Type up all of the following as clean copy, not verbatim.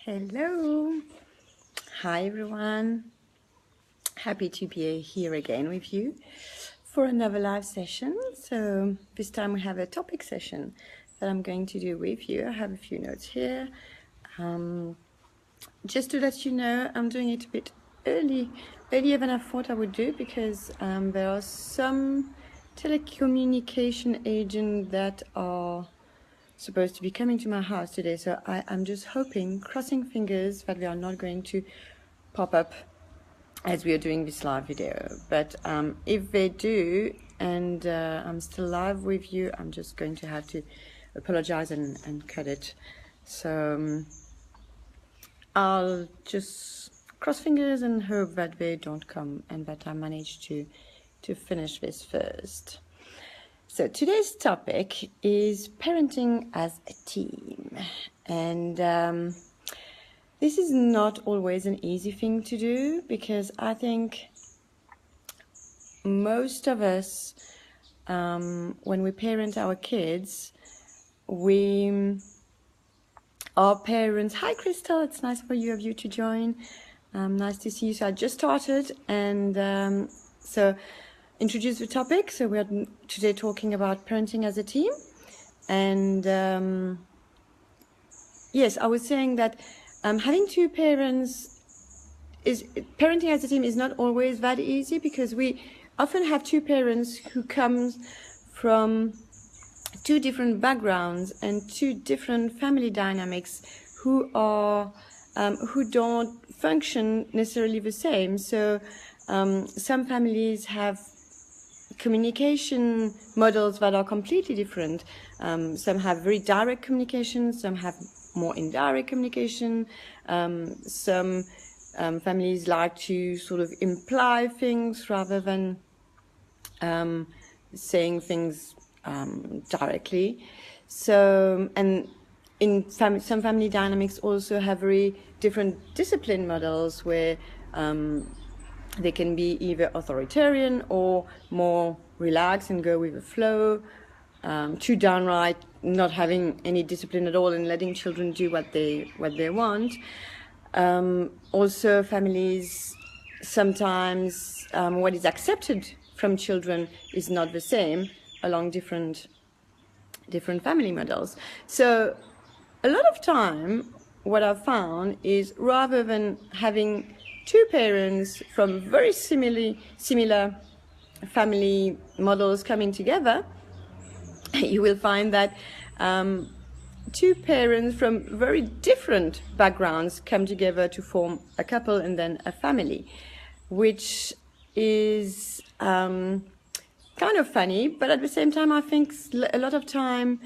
Hello. Hi, everyone. Happy to be here again with you for another live session. So this time we have a topic session that I'm going to do with you. I have a few notes here. Just to let you know, I'm doing it a bit earlier than I thought I would do because there are some telecommunication agents that are supposed to be coming to my house today, so I'm just hoping, crossing fingers, that they are not going to pop up as we are doing this live video. But if they do, and I'm still live with you, I'm just going to have to apologize and cut it. So I'll just cross fingers and hope that they don't come and that I manage to finish this first. So today's topic is parenting as a team, and this is not always an easy thing to do because I think most of us, when we parent our kids, we are parents. Hi, Crystal. It's nice for you to join. Nice to see you. So I just started, and so introduce the topic. So we are today talking about parenting as a team, and yes, I was saying that having two parents parenting as a team is not always that easy because we often have two parents who come from two different backgrounds and two different family dynamics who don't function necessarily the same. So some families have communication models that are completely different. Some have very direct communication, some have more indirect communication. Some families like to sort of imply things rather than saying things directly. So, and in some family dynamics also have very different discipline models where they can be either authoritarian or more relaxed and go with the flow, to downright not having any discipline at all and letting children do what they want. Also, families sometimes what is accepted from children is not the same along different family models. So a lot of time, what I've found is rather than having two parents from very similar family models coming together, you will find that two parents from very different backgrounds come together to form a couple and then a family, which is kind of funny, but at the same time, I think a lot of time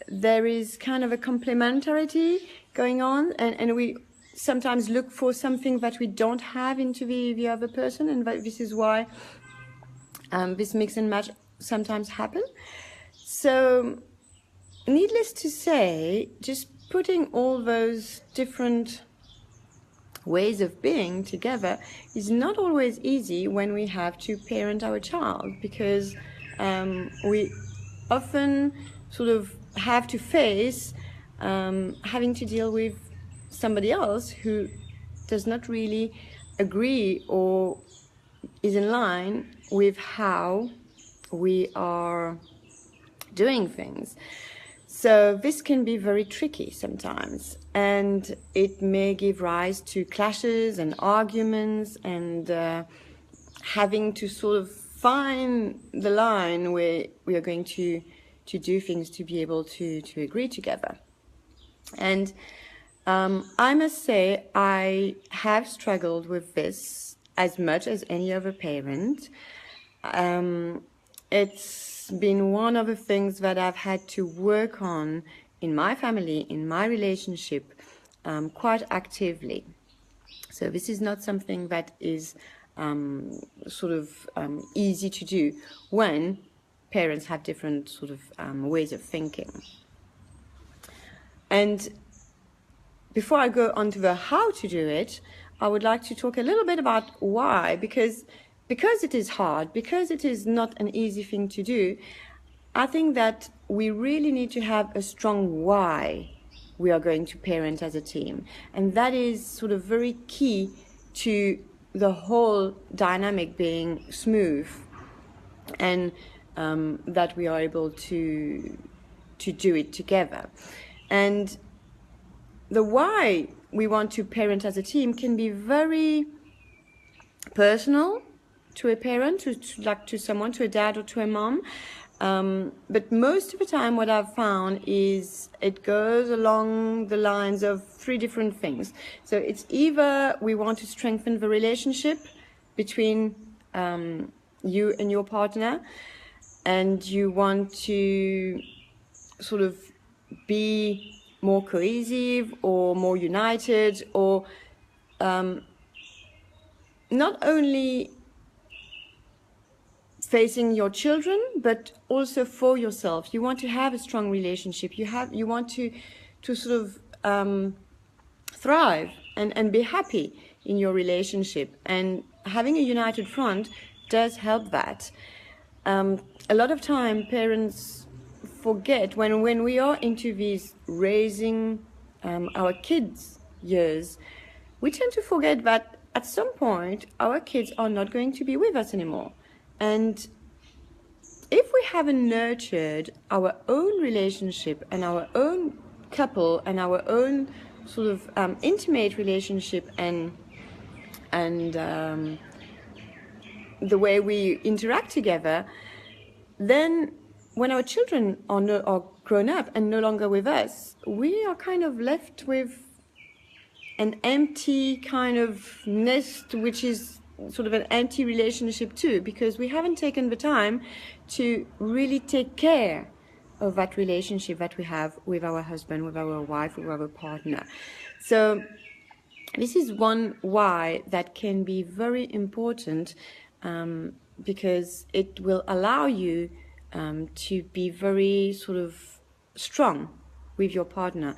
there is kind of a complementarity going on, and we sometimes look for something that we don't have into the other person, and this is why this mix and match sometimes happen. So needless to say, just putting all those different ways of being together is not always easy when we have to parent our child, because we often sort of have to face having to deal with somebody else who does not really agree or is in line with how we are doing things. So this can be very tricky sometimes, and it may give rise to clashes and arguments, and having to sort of find the line where we are going to do things to be able to agree together. And I must say I have struggled with this as much as any other parent. It's been one of the things that I've had to work on in my family, in my relationship, quite actively. So this is not something that is easy to do when parents have different sort of ways of thinking. And before I go on to the how to do it, I would like to talk a little bit about why, because it is hard, because it is not an easy thing to do. I think that we really need to have a strong why we are going to parent as a team. And that is sort of very key to the whole dynamic being smooth, and that we are able to do it together. And the why we want to parent as a team can be very personal to a parent, to someone, to a dad or to a mom. But most of the time what I've found is it goes along the lines of 3 different things. So it's either we want to strengthen the relationship between you and your partner, and you want to sort of be more cohesive or more united, or not only facing your children, but also for yourself. You want to have a strong relationship. You want to sort of thrive and be happy in your relationship. And having a united front does help that. A lot of time parents forget when we are into these raising our kids years, we tend to forget that at some point our kids are not going to be with us anymore. And if we haven't nurtured our own relationship and our own couple and our own sort of intimate relationship and the way we interact together, then when our children are grown up and no longer with us, we are kind of left with an empty kind of nest, which is sort of an empty relationship too, because we haven't taken the time to really take care of that relationship that we have with our husband, with our wife, with our partner. So this is one why that can be very important, because it will allow you to be very sort of strong with your partner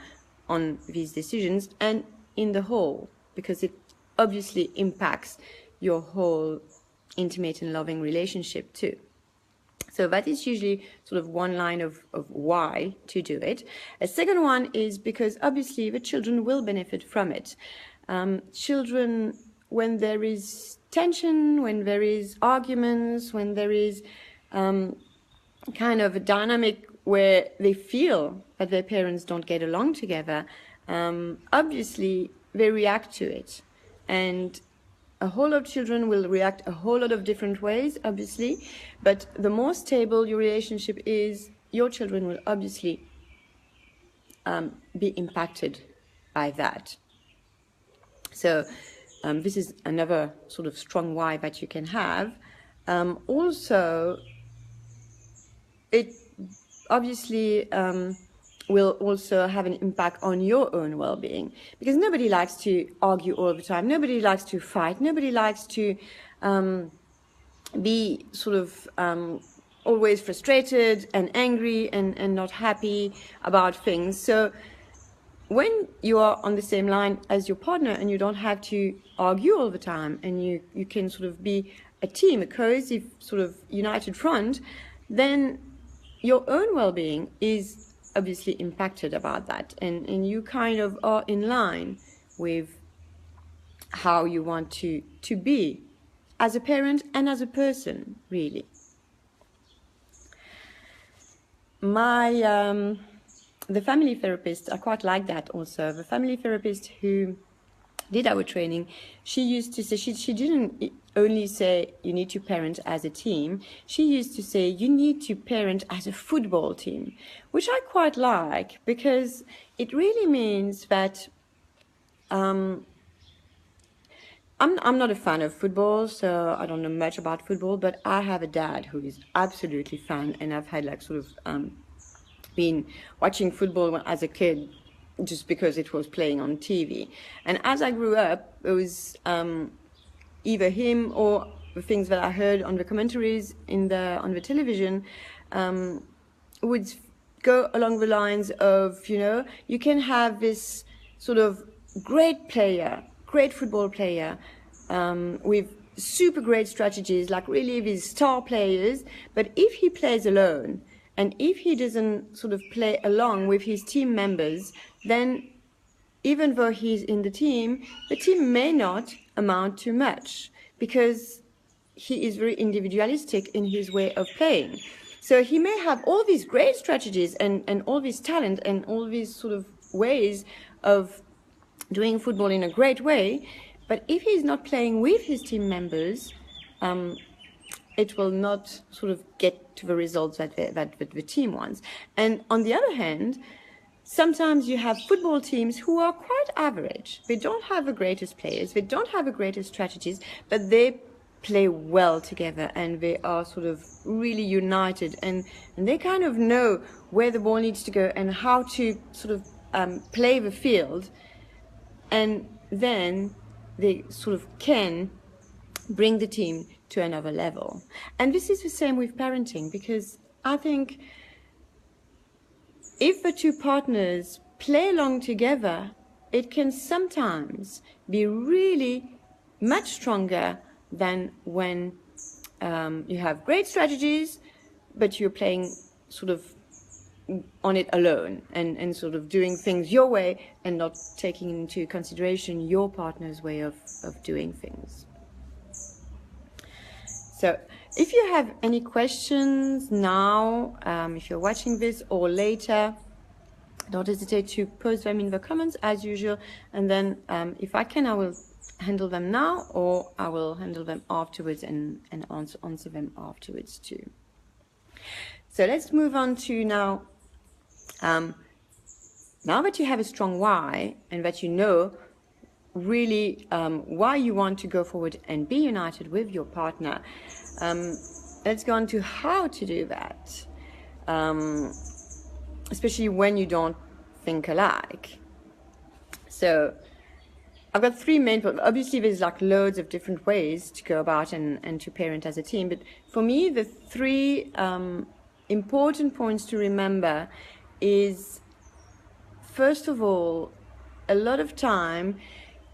on these decisions and in the whole, because it obviously impacts your whole intimate and loving relationship too. So that is usually sort of one line of why to do it. A second one is because obviously the children will benefit from it. Children, when there is tension, when there is arguments, when there is kind of a dynamic where they feel that their parents don't get along together, obviously they react to it. And a whole lot of children will react a whole lot of different ways, obviously, but the more stable your relationship is, your children will obviously be impacted by that. So this is another sort of strong why that you can have. Also, it obviously will also have an impact on your own well-being, because nobody likes to argue all the time. Nobody likes to fight. Nobody likes to be sort of always frustrated and angry and not happy about things. So when you are on the same line as your partner and you don't have to argue all the time, and you can sort of be a team, a cohesive sort of united front, then your own well-being is obviously impacted about that, and you kind of are in line with how you want to be as a parent and as a person, really. The family therapist, I quite like that also. The family therapist who did our training, she used to say, she didn't only say you need to parent as a team. She used to say you need to parent as a football team, which I quite like, because it really means that I'm not a fan of football, so I don't know much about football, but I have a dad who is absolutely fan, and I've had like sort of been watching football as a kid just because it was playing on TV. And as I grew up, it was either him or the things that I heard on the commentaries on the television would go along the lines of, you can have this sort of great player, great football player, with super great strategies, like really these star players, but if he plays alone And if he doesn't sort of play along with his team members, then even though he's in the team may not amount to much because he is very individualistic in his way of playing. So he may have all these great strategies and all this talent and all these sort of ways of doing football in a great way, but if he's not playing with his team members, it will not sort of get to the results that the team wants. And on the other hand, sometimes you have football teams who are quite average. They don't have the greatest players, they don't have the greatest strategies, but they play well together and they are sort of really united and they kind of know where the ball needs to go and how to sort of play the field, and then they sort of can bring the team to another level. And this is the same with parenting, because I think if the two partners play along together, it can sometimes be really much stronger than when you have great strategies, but you're playing sort of on it alone and sort of doing things your way and not taking into consideration your partner's way of doing things. So if you have any questions now, if you're watching this or later, don't hesitate to post them in the comments as usual, and then if I can, I will handle them now, or I will handle them afterwards and answer them afterwards too. So let's move on to now that you have a strong why and that you know really why you want to go forward and be united with your partner, let's go on to how to do that, especially when you don't think alike. So I've got three main points. Obviously, there's like loads of different ways to go about and to parent as a team. But for me, the three important points to remember is, first of all, a lot of time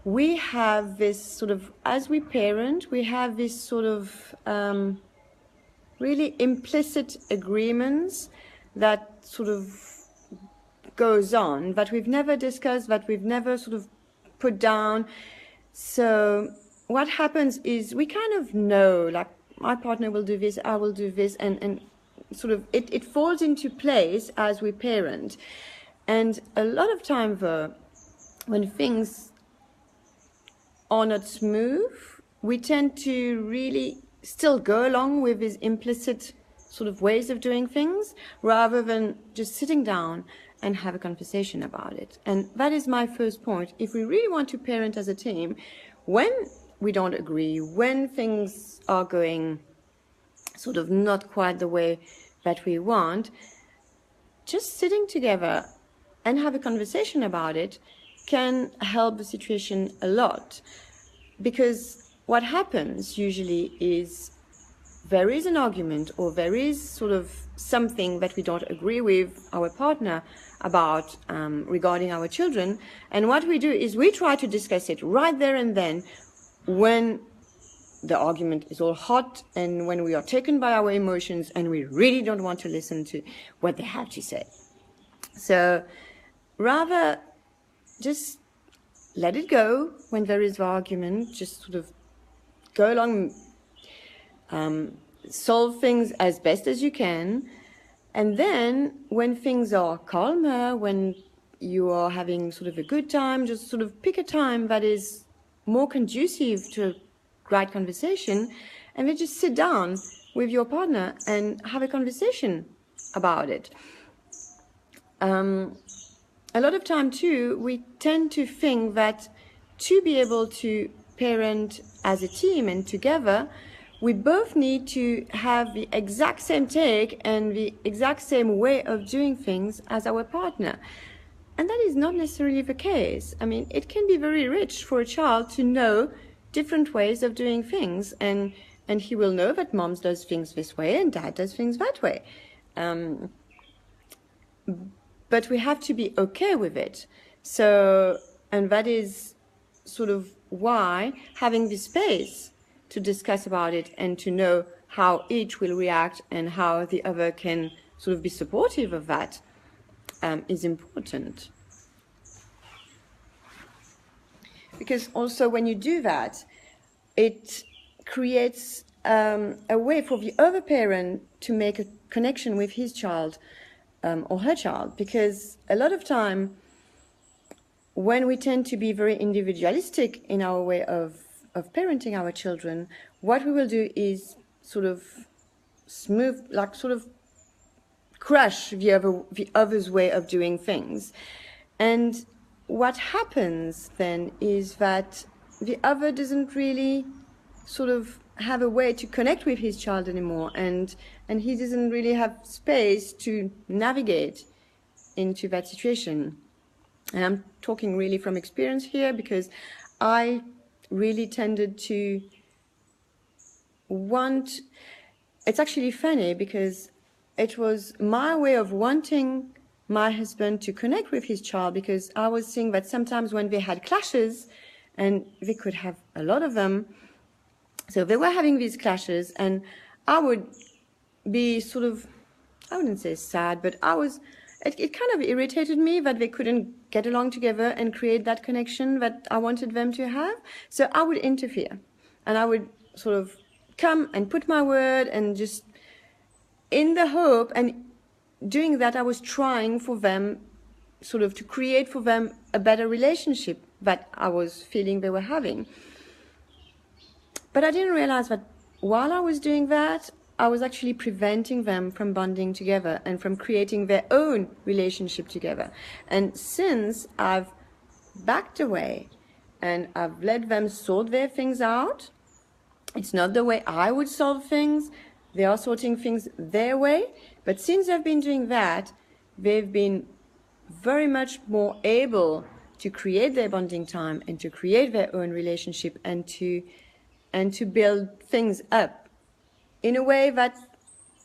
we have this sort of, as we parent, we have this sort of really implicit agreements that sort of goes on, that we've never discussed, that we've never sort of put down. So what happens is we kind of know, like, my partner will do this, I will do this, and sort of it falls into place as we parent. And a lot of time, though, when things are not smooth, we tend to really still go along with these implicit sort of ways of doing things rather than just sitting down and have a conversation about it. And that is my first point. If we really want to parent as a team, when we don't agree, when things are going sort of not quite the way that we want, just sitting together and have a conversation about it can help the situation a lot. Because what happens usually is there is an argument or there is sort of something that we don't agree with our partner about regarding our children. And what we do is we try to discuss it right there and then when the argument is all hot and when we are taken by our emotions and we really don't want to listen to what they have to say. So rather just let it go when there is the argument, just sort of go along, solve things as best as you can. And then when things are calmer, when you are having sort of a good time, just sort of pick a time that is more conducive to a great conversation, and then just sit down with your partner and have a conversation about it. A lot of time too, we tend to think that to be able to parent as a team and together, we both need to have the exact same take and the exact same way of doing things as our partner. And that is not necessarily the case. I mean, it can be very rich for a child to know different ways of doing things, and he will know that mom does things this way and dad does things that way. But we have to be okay with it. So, and that is sort of why having the space to discuss about it and to know how each will react and how the other can sort of be supportive of that is important. Because also when you do that, it creates a way for the other parent to make a connection with his child or her child. Because a lot of time, when we tend to be very individualistic in our way of parenting our children, what we will do is sort of crush the other's way of doing things. And what happens then is that the other doesn't really sort of have a way to connect with his child anymore, and he doesn't really have space to navigate into that situation. And I'm talking really from experience here, because I really tended to want... It's actually funny, because it was my way of wanting my husband to connect with his child, because I was seeing that sometimes when they had clashes, and they could have a lot of them, so they were having these clashes, and I would be sort of, I wouldn't say sad, but it kind of irritated me that they couldn't get along together and create that connection that I wanted them to have. So I would interfere, and I would sort of come and put my word, and just in the hope, and doing that, I was trying for them, sort of to create for them a better relationship that I was feeling they were having. But I didn't realize that while I was doing that, I was actually preventing them from bonding together and from creating their own relationship together. And since I've backed away and I've let them sort their things out, it's not the way I would solve things. They are sorting things their way. But since I've been doing that, they've been very much more able to create their bonding time and to create their own relationship, and to build things up in a way that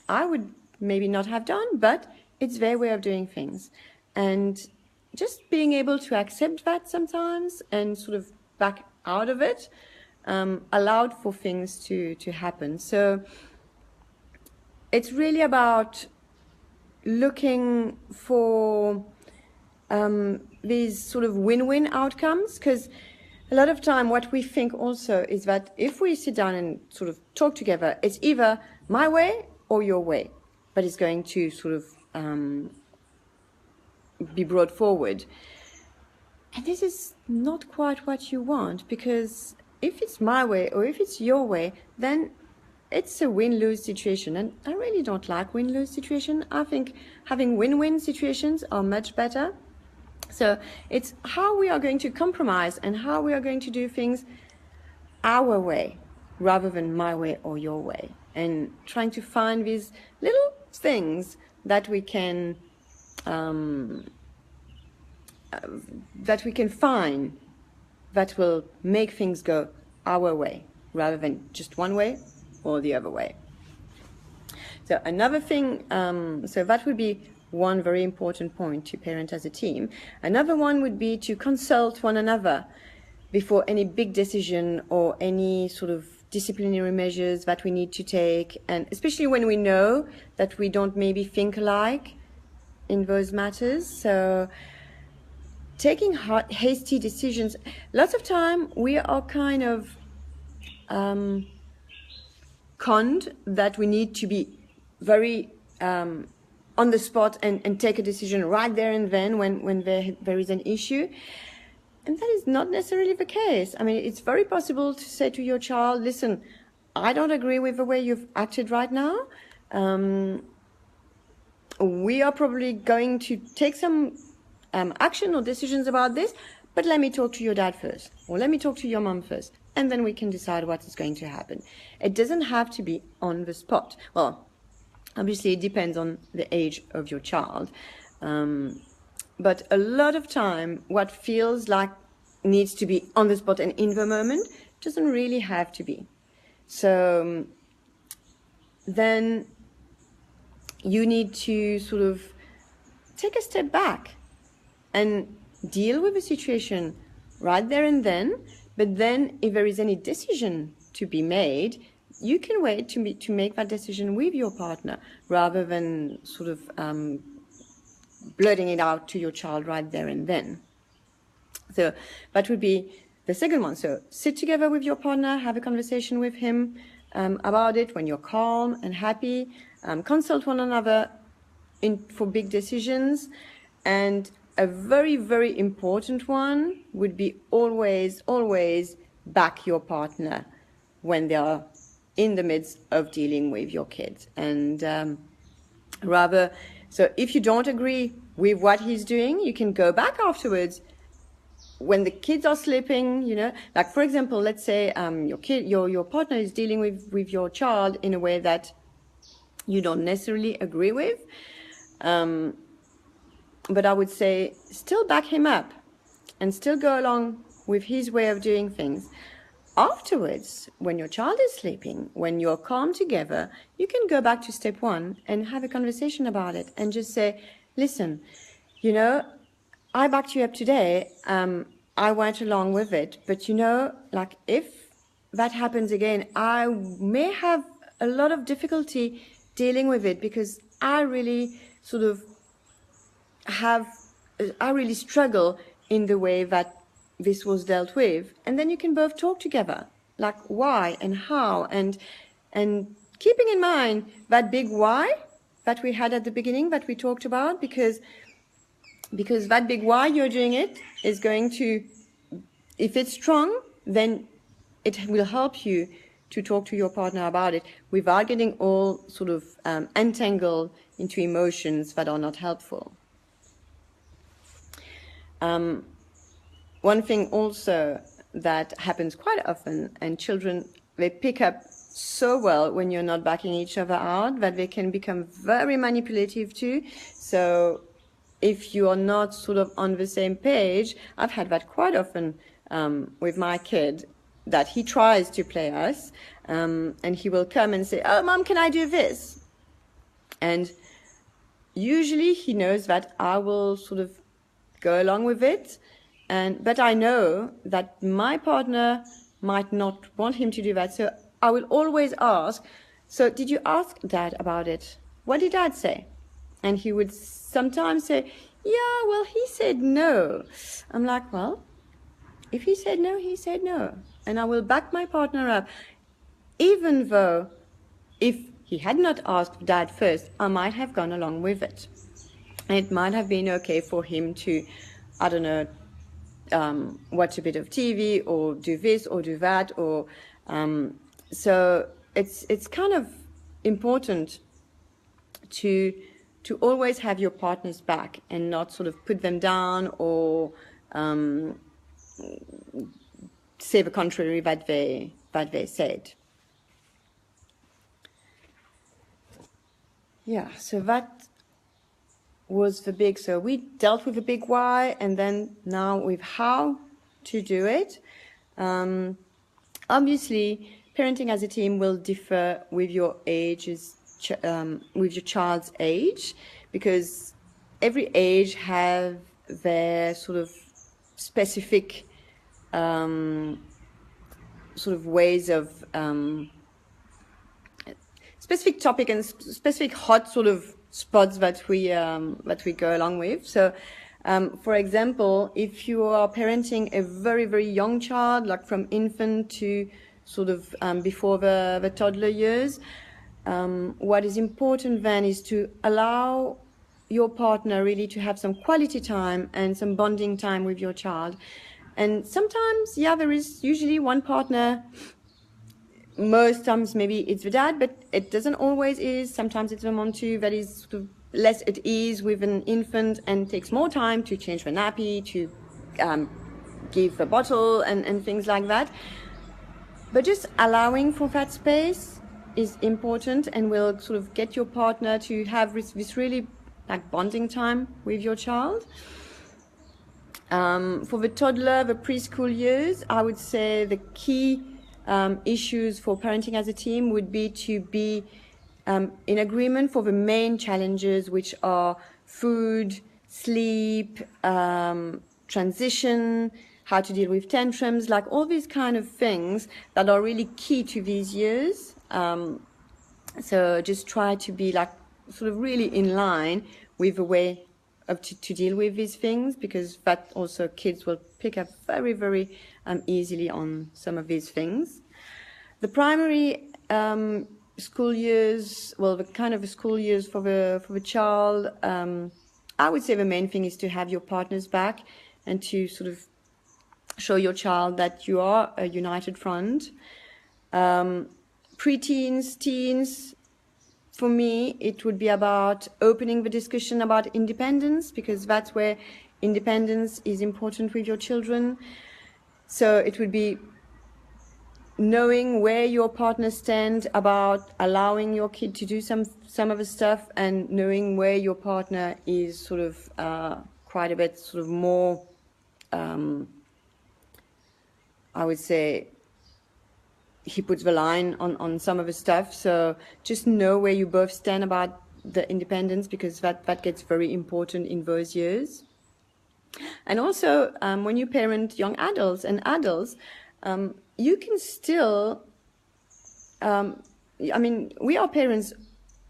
I would maybe not have done, but it's their way of doing things. And just being able to accept that sometimes and sort of back out of it allowed for things to happen. So it's really about looking for these sort of win-win outcomes, because a lot of time what we think also is that if we sit down and sort of talk together, it's either my way or your way that is going to sort of be brought forward. And this is not quite what you want, because if it's my way or if it's your way, then it's a win-lose situation. And I really don't like win-lose situation. I think having win-win situations are much better. So it's how we are going to compromise and how we are going to do things our way rather than my way or your way, and trying to find these little things that we can find that will make things go our way rather than just one way or the other way. So another thing, so that would be one very important point to parent as a team. Another one would be to consult one another before any big decision or any sort of disciplinary measures that we need to take, and especially when we know that we don't maybe think alike in those matters. So taking hasty decisions, lots of time we are kind of conned that we need to be very on the spot and take a decision right there and then when there is an issue. And that is not necessarily the case. I mean, it's very possible to say to your child, listen, I don't agree with the way you've acted right now. We are probably going to take some action or decisions about this, but let me talk to your dad first, or let me talk to your mom first, and then we can decide what is going to happen. It doesn't have to be on the spot. Well, obviously, it depends on the age of your child. But a lot of time, what feels like needs to be on the spot and in the moment doesn't really have to be. So then you need to sort of take a step back and deal with the situation right there and then. But then if there is any decision to be made, you can wait to make that decision with your partner rather than sort of blurting it out to your child right there and then. So that would be the second one. So sit together with your partner, have a conversation with him about it when you're calm and happy. Consult one another for big decisions. And a very, very important one would be always, always back your partner when they are in the midst of dealing with your kids. And so if you don't agree with what he's doing, you can go back afterwards when the kids are sleeping, like for example, let's say your partner is dealing with your child in a way that you don't necessarily agree with. But I would say still back him up and still go along with his way of doing things. Afterwards, when your child is sleeping, when you're calm together, you can go back to step one and have a conversation about it and just say, listen, I backed you up today. I went along with it. But, like if that happens again, I may have a lot of difficulty dealing with it because I really struggle in the way that this was dealt with. And then you can both talk together, like why and how, and keeping in mind that big why that we had at the beginning that we talked about, because that big why you're doing it is going to, if it's strong, then it will help you to talk to your partner about it without getting all entangled into emotions that are not helpful. One thing also that happens quite often, and children, they pick up so well when you're not backing each other out, that they can become very manipulative too. So if you are not on the same page, I've had that quite often with my kid, that he tries to play us, and he will come and say, oh, Mom, can I do this? And usually he knows that I will go along with it, but I know that my partner might not want him to do that, so I will always ask, so did you ask Dad about it? What did Dad say? And he would sometimes say, yeah, well, he said no. I'm like, well, if he said no, he said no. And I will back my partner up, even though if he had not asked Dad first, I might have gone along with it. And it might have been okay for him to, I don't know, watch a bit of TV or do this or do that, or so it's kind of important to always have your partner's back and not put them down or say the contrary that they said. Yeah, so that was the big, so we dealt with the big why, and then now with how to do it. Obviously, parenting as a team will differ with your ages, with your child's age, because every age have their specific ways of specific topic and specific hot spots that we go along with. So, for example, if you are parenting a very, very young child, like from infant to before the toddler years, what is important then is to allow your partner really to have some quality time and some bonding time with your child. And sometimes, there is usually one partner. Most times maybe it's the dad, but it doesn't always is. Sometimes it's the mom too that is less at ease with an infant and takes more time to change the nappy, to give a bottle and things like that. But just allowing for that space is important, and will get your partner to have this really bonding time with your child. For the toddler, the preschool years, I would say the key issues for parenting as a team would be to be in agreement for the main challenges, which are food, sleep, transition, how to deal with tantrums, all these kind of things that are really key to these years. So just try to be like sort of really in line with the way of to deal with these things, because that also kids will pick up very, very easily on some of these things. The primary school years, well, the kind of school years for the child, I would say the main thing is to have your partners back and to sort of show your child that you are a united front. Pre-teens, teens, for me, it would be about opening the discussion about independence, because that's where independence is important with your children. So it would be knowing where your partner stands about allowing your kid to do some of the stuff, and knowing where your partner is sort of quite a bit sort of more, I would say, he puts the line on some of the stuff. So just know where you both stand about the independence, because that gets very important in those years. And also, when you parent young adults and adults, you can still, I mean, we are parents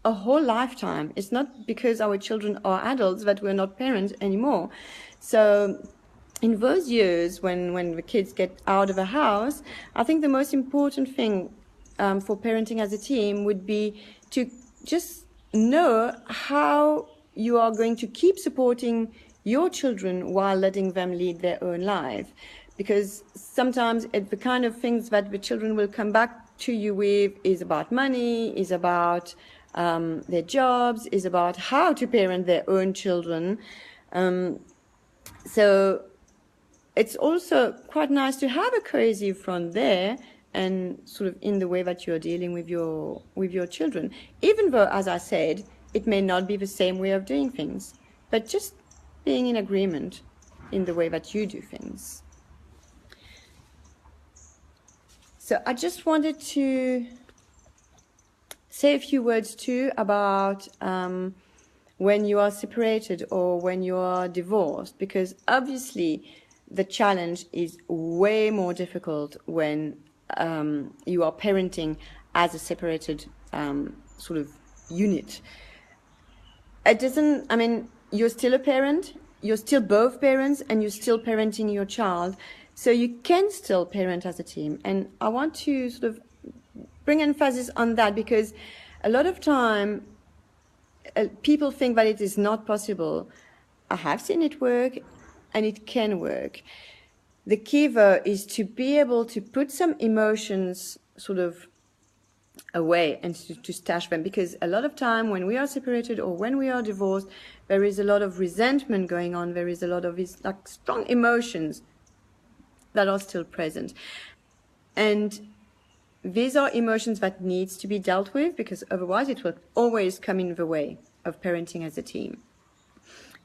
a whole lifetime. It's not because our children are adults that we're not parents anymore. So in those years when the kids get out of the house, I think the most important thing for parenting as a team would be to just know how you are going to keep supporting your children while letting them lead their own life. Because sometimes the kind of things that the children will come back to you with is about money, is about their jobs, is about how to parent their own children. So it's also quite nice to have a cohesive front there, and sort of in the way that you're dealing with your children, even though, as I said, it may not be the same way of doing things, but just being in agreement in the way that you do things. So I just wanted to say a few words too about when you are separated or when you are divorced, because obviously the challenge is way more difficult when you are parenting as a separated sort of unit. It doesn't, I mean, you're still a parent, you're still both parents, and you're still parenting your child. So you can still parent as a team. And I want to sort of bring emphasis on that, because a lot of time people think that it is not possible. I have seen it work, and it can work. The key, though, is to be able to put some emotions sort of away and to stash them, because a lot of time when we are separated or when we are divorced, there is a lot of resentment going on. There is a lot of these like strong emotions that are still present, and these are emotions that needs to be dealt with, because otherwise it will always come in the way of parenting as a team.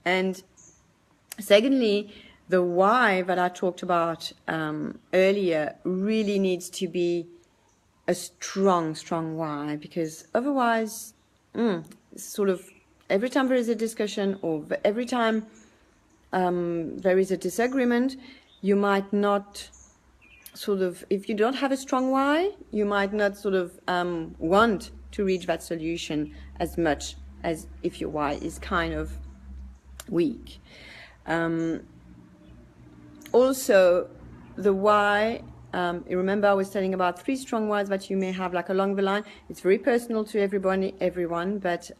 And secondly, the why that I talked about earlier really needs to be a strong why, because otherwise, sort of every time there is a discussion or every time there is a disagreement, you might not sort of, if you don't have a strong why, you might not sort of want to reach that solution as much as if your why is kind of weak. Also, the why, remember I was telling about 3 strong whys that you may have like along the line. It's very personal to everyone, but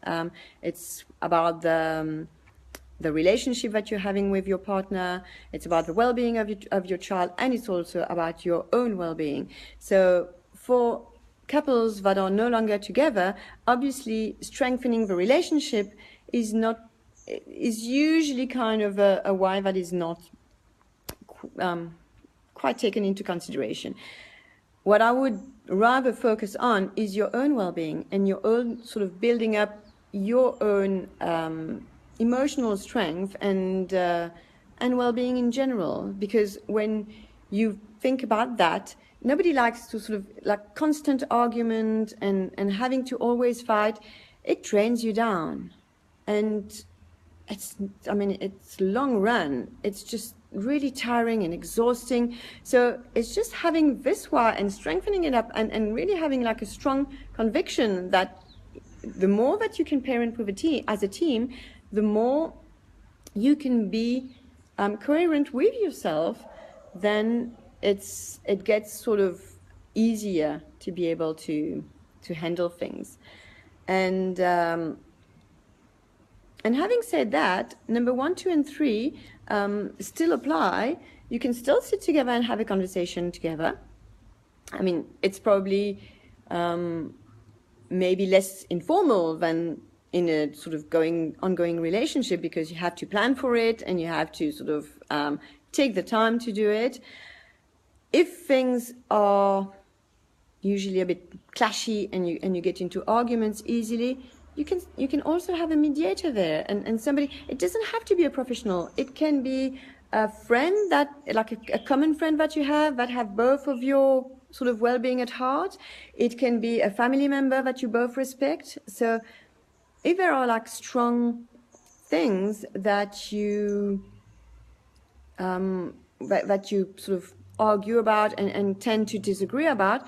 it's about the relationship that you're having with your partner. It's about the well-being of your child, and it's also about your own well-being. So for couples that are no longer together, obviously strengthening the relationship is usually kind of a why that is not quite taken into consideration. What I would rather focus on is your own well-being and your own sort of building up your own emotional strength and well-being in general. Because when you think about that, nobody likes to sort of like constant argument and having to always fight. It drains you down, and it's long run, it's just really tiring and exhausting. So it's just having this why and strengthening it up, and really having like a strong conviction that the more that you can parent with as a team, the more you can be coherent with yourself, then it gets sort of easier to be able to handle things. And having said that, number 1, 2, and 3 still apply. You can still sit together and have a conversation together. I mean, it's probably maybe less informal than in a sort of ongoing relationship, because you have to plan for it and you have to sort of take the time to do it. If things are usually a bit clashy and you get into arguments easily, you can also have a mediator there, and somebody. It doesn't have to be a professional. It can be a friend, that like a common friend that you have, that have both of your sort of well-being at heart. It can be a family member that you both respect. So if there are like strong things that you that you sort of argue about and tend to disagree about,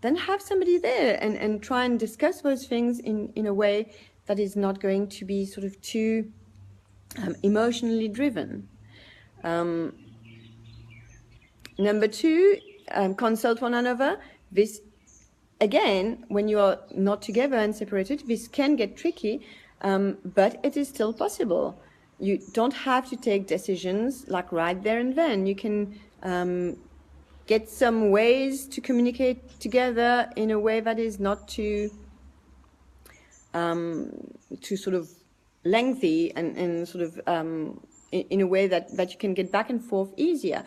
then have somebody there and try and discuss those things in a way that is not going to be sort of too emotionally driven. Number 2, consult one another. This, again, when you are not together and separated, this can get tricky, but it is still possible. You don't have to take decisions like right there and then. You can get some ways to communicate together in a way that is not too sort of lengthy, and sort of in a way that you can get back and forth easier.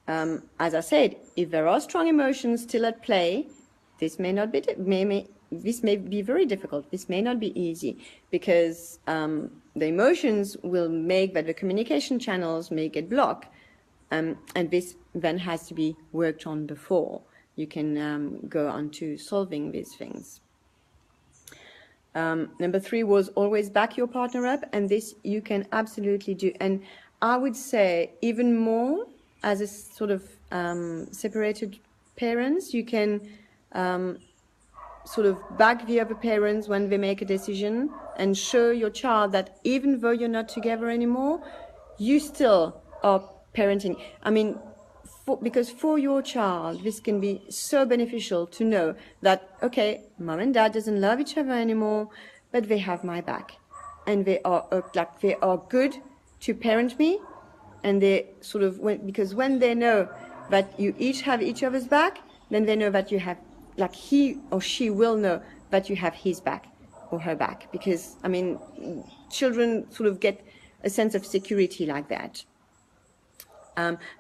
As I said, if there are strong emotions still at play, this may not be this may be very difficult. This may not be easy, because the emotions will make that the communication channels may get blocked. And this then has to be worked on before you can go on to solving these things. Number 3 was always back your partner up, and this you can absolutely do. And I would say even more as a sort of separated parents, you can sort of back the other parents when they make a decision, and show your child that even though you're not together anymore, you still are parenting. I mean, because for your child, this can be so beneficial to know that, okay, mom and dad doesn't love each other anymore, but they have my back, and they are good to parent me, and they sort of because when they know that you each have each other's back, then they know that you have, like, he or she will know that you have his back or her back, because I mean, children sort of get a sense of security like that.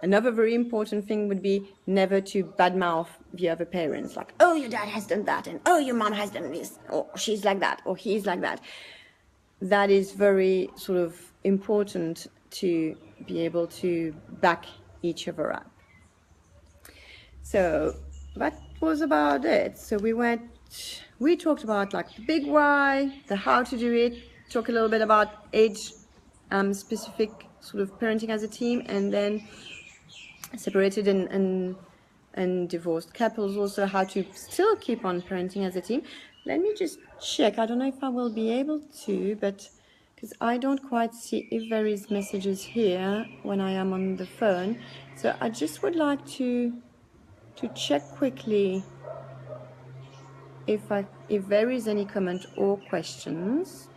Another very important thing would be never to badmouth the other parents, like, oh, your dad has done that, and oh, your mom has done this, or she's like that, or he's like that. That is very sort of important to be able to back each other up. So that was about it. So we talked about like the big why, the how to do it, talk a little bit about age specific sort of parenting as a team, and then separated and divorced couples also, how to still keep on parenting as a team. Let me just check. I don't know if I will be able to, but because I don't quite see if there is messages here when I am on the phone. So I just would like to check quickly if there is any comment or questions.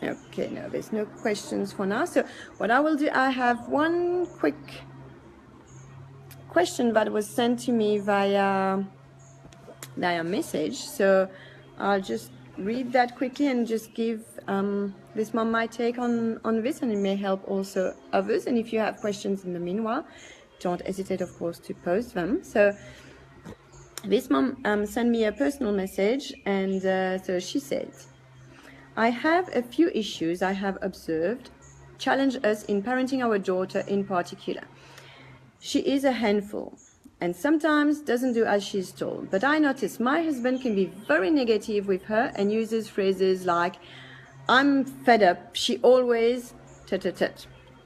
Okay, no, there's no questions for now. So what I will do, I have one quick question that was sent to me via message. So I'll just read that quickly and just give this mom my take on this, and it may help also others. And if you have questions in the meanwhile, don't hesitate, of course, to post them. So this mom sent me a personal message, and so she said, I have a few issues I have observed challenge us in parenting our daughter in particular. She is a handful and sometimes doesn't do as she's told, but I notice my husband can be very negative with her and uses phrases like, I'm fed up. She always tut,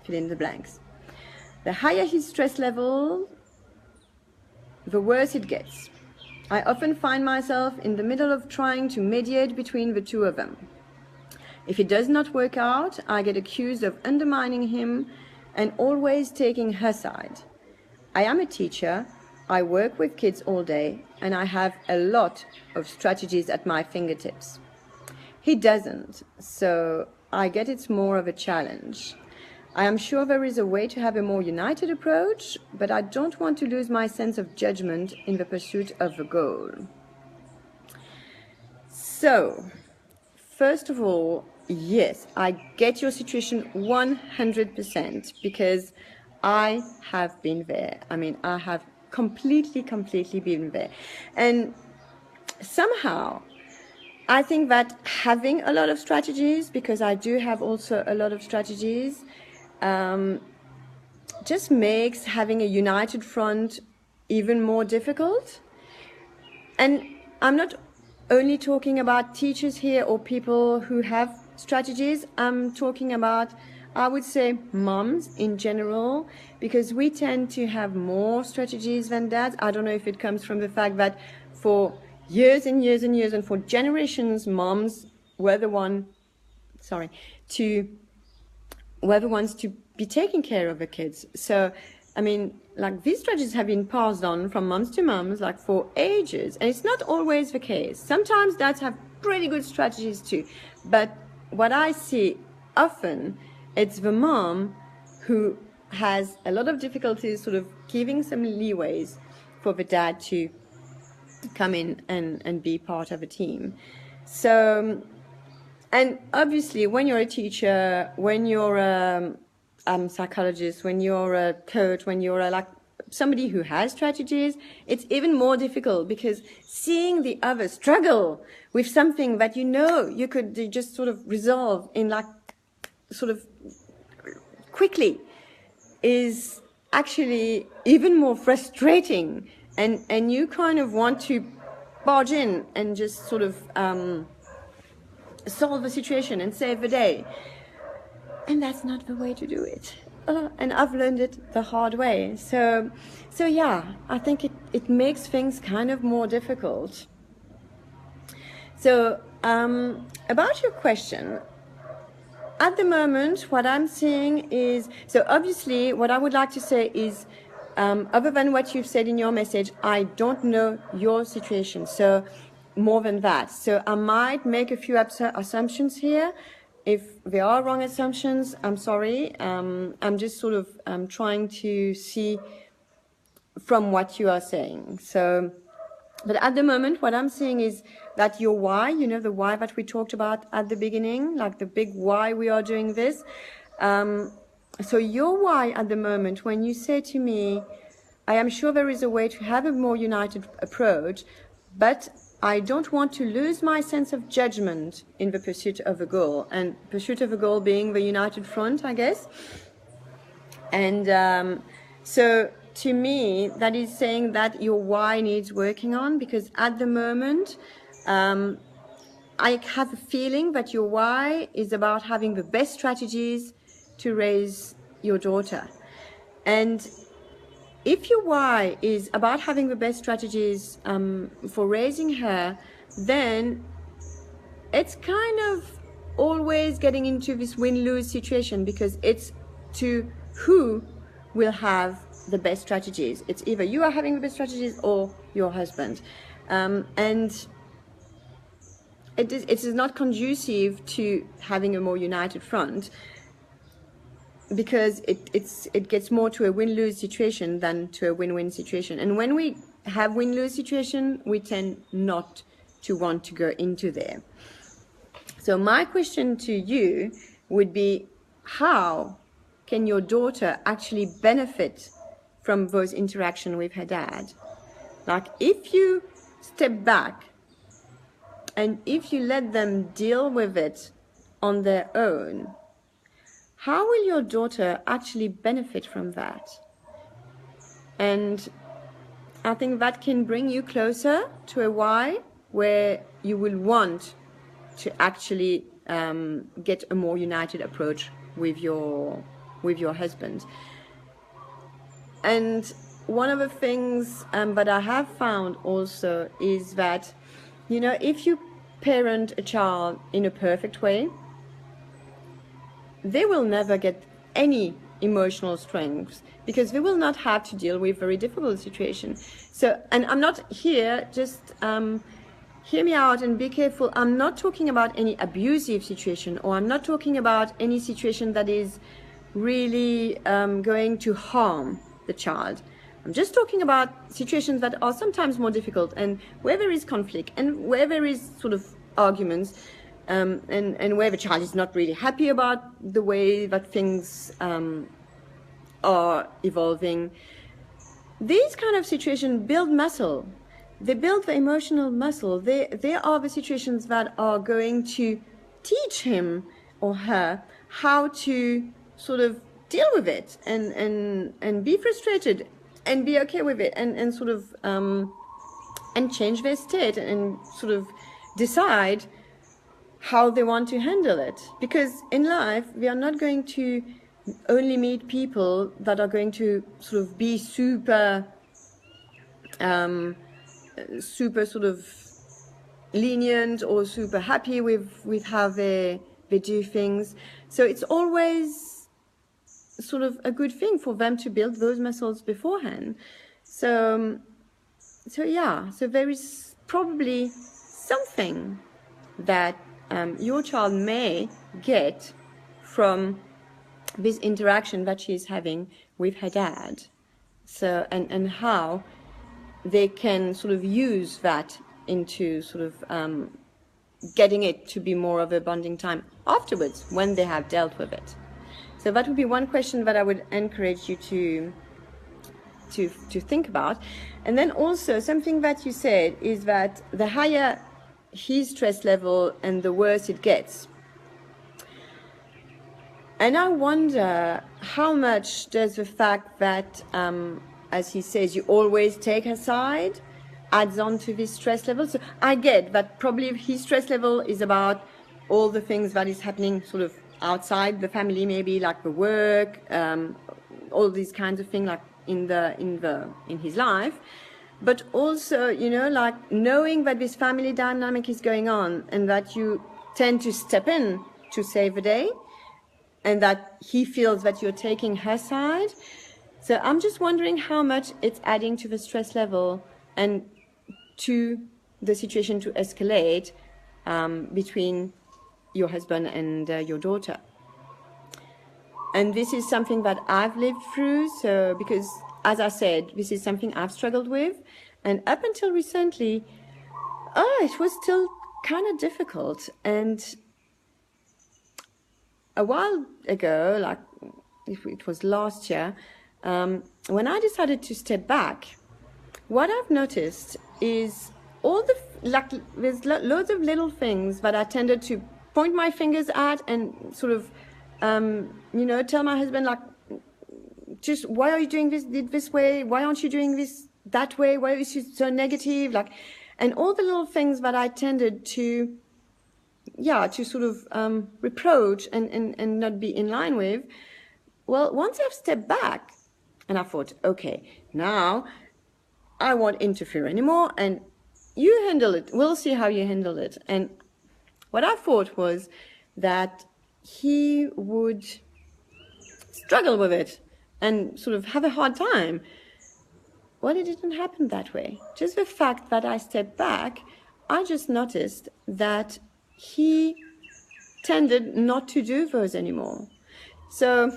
fill in the blanks. The higher his stress level, the worse it gets. I often find myself in the middle of trying to mediate between the two of them. If it does not work out, I get accused of undermining him and always taking her side. I am a teacher, I work with kids all day, and I have a lot of strategies at my fingertips. He doesn't, so I get it's more of a challenge. I am sure there is a way to have a more united approach, but I don't want to lose my sense of judgment in the pursuit of the goal. So, first of all, yes, I get your situation 100% because I have been there. I mean, I have completely been there. And somehow, I think that having a lot of strategies, because I do have also a lot of strategies, just makes having a united front even more difficult. And I'm not only talking about teachers here or people who have strategies. I'm talking about, I would say, moms in general, because we tend to have more strategies than dads. I don't know if it comes from the fact that for years and years and years and for generations, moms were the ones to be taking care of the kids. So, I mean, like, these strategies have been passed on from moms to moms, like, for ages. And it's not always the case. Sometimes dads have pretty good strategies too. But what I see often, it's the mom who has a lot of difficulties sort of giving some leeways for the dad to come in and be part of a team. So, and obviously, when you're a teacher, when you're a psychologist, when you're a coach, when you're like somebody who has strategies, it's even more difficult because seeing the other struggle with something that you could just sort of resolve in like sort of quickly is actually even more frustrating, and you kind of want to barge in and just sort of solve the situation and save the day. And that's not the way to do it. And I've learned it the hard way. So yeah, I think it makes things kind of more difficult. So about your question, at the moment, what I'm seeing is, so obviously what I would like to say is, other than what you've said in your message, I don't know your situation. So more than that. So I might make a few assumptions here. If there are wrong assumptions, I'm sorry. I'm just sort of trying to see from what you are saying. So, but at the moment, what I'm seeing is that your why, the why that we talked about at the beginning, like the big why we are doing this. So your why at the moment, when you say to me, I am sure there is a way to have a more united approach, but I don't want to lose my sense of judgment in the pursuit of a goal, and pursuit of a goal being the united front, I guess. And so to me, that is saying that your why needs working on, because at the moment, I have a feeling that your why is about having the best strategies to raise your daughter. And if your why is about having the best strategies for raising her, then it's kind of always getting into this win-lose situation, because it's to who will have the best strategies. It's either you are having the best strategies or your husband. And it is not conducive to having a more united front, because it gets more to a win-lose situation than to a win-win situation. And when we have win-lose situation, we tend not to want to go into there. So my question to you would be, how can your daughter actually benefit from those interactions with her dad? Like, if you step back and if you let them deal with it on their own, how will your daughter actually benefit from that? And I think that can bring you closer to a why, where you will want to actually get a more united approach with your husband. And one of the things that I have found also is that, you know, if you parent a child in a perfect way, they will never get any emotional strength, because they will not have to deal with very difficult situations. So, and I'm not here, just hear me out and be careful. I'm not talking about any abusive situation, or I'm not talking about any situation that is really going to harm the child. I'm just talking about situations that are sometimes more difficult, and where there is conflict, and where there is sort of arguments, and where the child is not really happy about the way that things are evolving. These kind of situations build muscle. They build the emotional muscle. They are the situations that are going to teach him or her how to sort of deal with it, and be frustrated and be okay with it, and sort of and change their state, and sort of decide how they want to handle it. Because in life, we are not going to only meet people that are going to sort of be super sort of lenient or super happy with how they do things. So it's always sort of a good thing for them to build those muscles beforehand. So yeah, so there is probably something that your child may get from this interaction that she's having with her dad. So, and how they can sort of use that into sort of getting it to be more of a bonding time afterwards, when they have dealt with it. So that would be one question that I would encourage you to think about. And then also something that you said is that the higher his stress level and the worse it gets. And I wonder how much does the fact that, as he says, you always take her side, adds on to this stress level. So I get that probably his stress level is about all the things that is happening sort of outside the family, maybe like the work, all these kinds of things, like in his life. But also, you know, like knowing that this family dynamic is going on, and that you tend to step in to save the day, and that he feels that you're taking her side. So I'm just wondering how much it's adding to the stress level and to the situation to escalate between your husband and your daughter. And this is something that I've lived through. So, because as I said, this is something I've struggled with. And up until recently, it was still kind of difficult. And a while ago, like it was last year, when I decided to step back, what I've noticed is there's loads of little things that I tended to point my fingers at, and sort of, tell my husband, like, just, why are you doing this way? Why aren't you doing this that way? Why is it so negative? Like, and all the little things that I tended to sort of reproach and not be in line with. Well, once I've stepped back and I thought, okay, now I won't interfere anymore, and you handle it. We'll see how you handle it. And what I thought was that he would struggle with it and sort of have a hard time. Well, it didn't happen that way. Just the fact that I stepped back, I just noticed that he tended not to do those anymore. So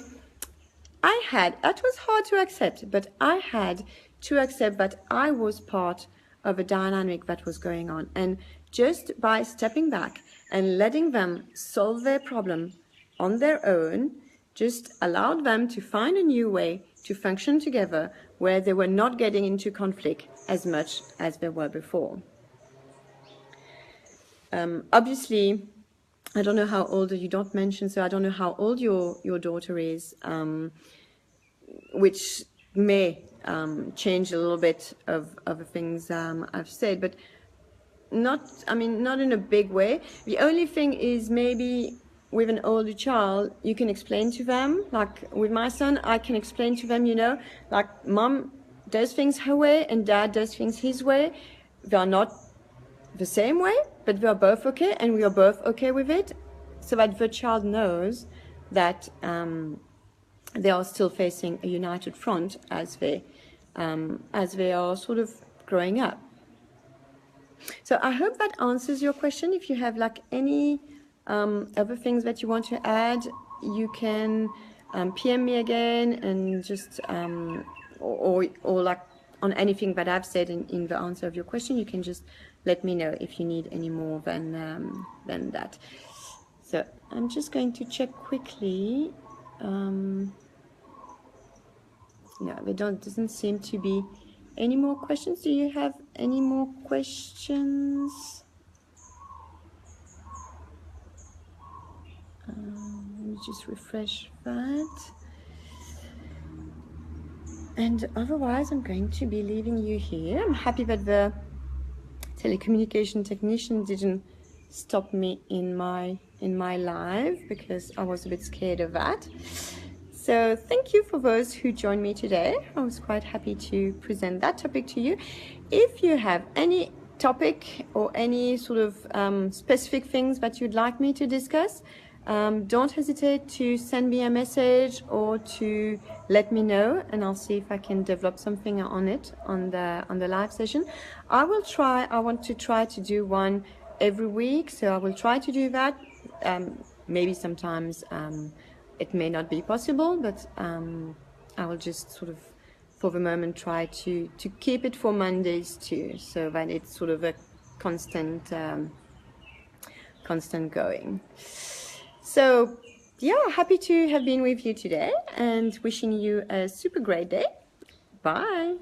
that was hard to accept, but I had to accept that I was part of a dynamic that was going on. And just by stepping back and letting them solve their problem on their own, just allowed them to find a new way to function together, where they were not getting into conflict as much as they were before. Obviously, I don't know how old you don't mention, so I don't know how old your daughter is, which may change a little bit of the things I've said. But not in a big way. The only thing is maybe with an older child, you can explain to them, like with my son, I can explain to them, like mom does things her way and dad does things his way. They are not the same way, but we are both okay, and we are both okay with it, so that the child knows that they are still facing a united front as they are sort of growing up. So I hope that answers your question. If you have like any other things that you want to add, you can PM me again, and just or like on anything that I've said in the answer of your question, you can just let me know if you need any more than that. So I'm just going to check quickly. No, doesn't seem to be any more questions. Do you have any more questions? Let me just refresh that. And otherwise, I'm going to be leaving you here. I'm happy that the telecommunication technician didn't stop me in my live, because I was a bit scared of that. So thank you for those who joined me today. I was quite happy to present that topic to you. If you have any topic or any sort of specific things that you'd like me to discuss, don't hesitate to send me a message or to let me know, and I'll see if I can develop something on it on the live session. I want to try to do one every week, so I will try to do that. Maybe sometimes it may not be possible, but I will just sort of, for the moment, try to keep it for Mondays too, so that it's sort of a constant going. So yeah, happy to have been with you today, and wishing you a super great day. Bye.